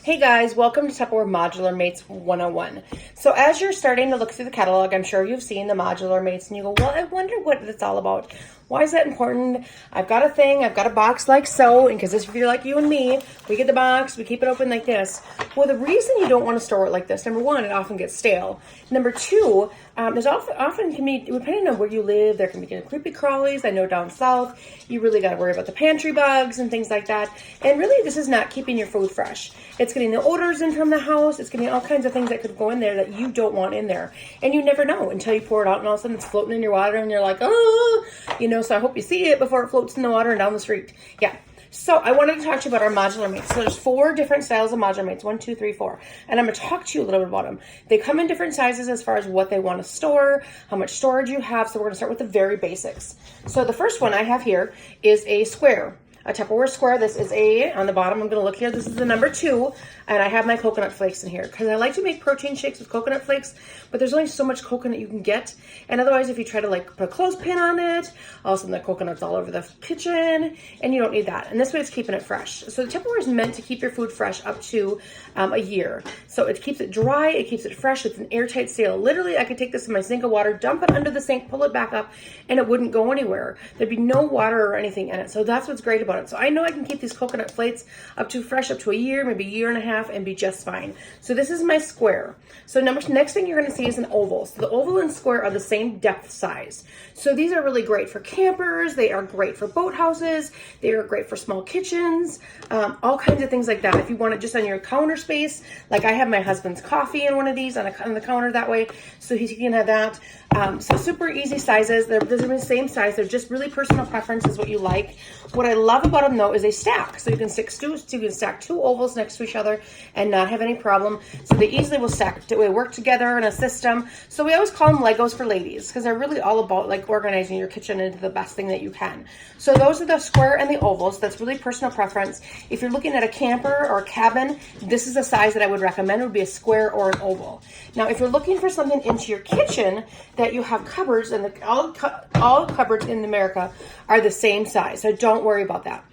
Hey guys, welcome to Tupperware Modular Mates 101. So as you're starting to look through the catalog, I'm sure you've seen the Modular Mates and you go, well, I wonder what it's all about. Why is that important? I've got a box like so, and because if you're like you and me, we get the box, we keep it open like this. Well, the reason you don't want to store it like this, number one, it often gets stale. Number two, there's often can be, depending on where you live, there can be creepy crawlies. I know down south, you really got to worry about the pantry bugs and things like that. And really, this is not keeping your food fresh. It's getting the odors in from the house. It's getting all kinds of things that could go in there that you don't want in there. And you never know until you pour it out and all of a sudden it's floating in your water and you're like, oh, so I hope you see it before it floats in the water and down the street. Yeah. So I wanted to talk to you about our Modular Mates. So there's 4 different styles of Modular Mates, 1, 2, 3, 4. And I'm going to talk to you a little bit about them. They come in different sizes as far as what they want to store, how much storage you have. So we're going to start with the very basics. So the first one I have here is a square. A Tupperware square. This is on the bottom, I'm going to look here. This is the number 2, and I have my coconut flakes in here because I like to make protein shakes with coconut flakes, but there's only so much coconut you can get, and otherwise if you try to put a clothespin on it, all of a sudden the coconut's all over the kitchen, and you don't need that. And this way it's keeping it fresh. So the Tupperware is meant to keep your food fresh up to a year. So it keeps it dry, it keeps it fresh, it's an airtight seal. Literally, I could take this in my sink of water, dump it under the sink, pull it back up, and it wouldn't go anywhere. There'd be no water or anything in it. So that's what's great about it. So I know I can keep these coconut flakes fresh up to a year, maybe a year and a half, and be just fine. So this is my square. So next thing you're going to see is an oval. So the oval and square are the same depth size. So these are really great for campers. They are great for boathouses. They are great for small kitchens, all kinds of things like that. If you want it just on your counter space, like I have my husband's coffee in one of these on the counter that way, so he can have that. So super easy sizes. They're the same size. They're just really personal preference is what you like. What I love about them though is they stack. So you can stack 2 ovals next to each other and not have any problem. So they easily will stack. They work together in a system. So we always call them Legos for ladies because they're really all about organizing your kitchen into the best thing that you can. So those are the square and the ovals. That's really personal preference. If you're looking at a camper or a cabin, this is a size that I would recommend. It would be a square or an oval. Now, if you're looking for something into your kitchen that you have cupboards, and all cupboards in America are the same size, so don't worry about that.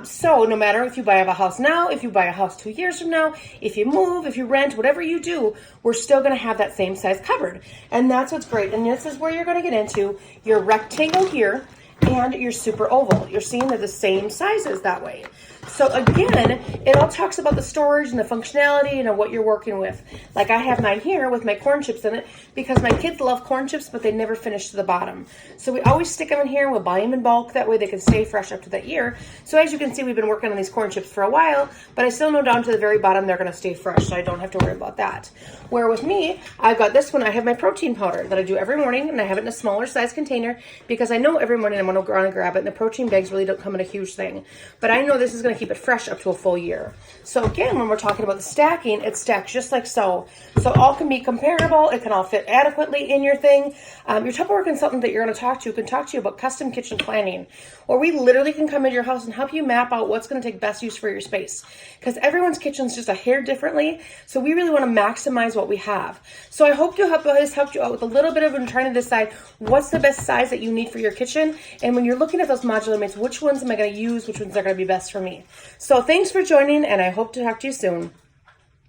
So no matter if you buy a house now, if you buy a house 2 years from now, if you move, if you rent, whatever you do, we're still going to have that same size cupboard. And that's what's great. And this is where you're going to get into your rectangle here and your super oval. You're seeing they're the same sizes that way. So again, it all talks about the storage and the functionality and what you're working with. Like I have mine here with my corn chips in it because my kids love corn chips, but they never finish to the bottom. So we always stick them in here and we'll buy them in bulk. That way they can stay fresh up to that year. So as you can see, we've been working on these corn chips for a while, but I still know down to the very bottom they're going to stay fresh, so I don't have to worry about that. Where with me, I've got this one. I have my protein powder that I do every morning, and I have it in a smaller size container because I know every morning I'm going to go and grab it, and the protein bags really don't come in a huge thing. But I know this is going to keep it fresh up to a full year. So again, when we're talking about the stacking, it stacks just like so. So all can be comparable. It can all fit adequately in your thing. Your Tupperware consultant that you're going to talk to can talk to you about custom kitchen planning, or we literally can come into your house and help you map out what's going to take best use for your space. Because everyone's kitchen's just a hair differently. So we really want to maximize what we have. So I hope this helped you out with a little bit of trying to decide what's the best size that you need for your kitchen. And when you're looking at those Modular Mates, which ones am I going to use? Which ones are going to be best for me? So thanks for joining, and I hope to talk to you soon.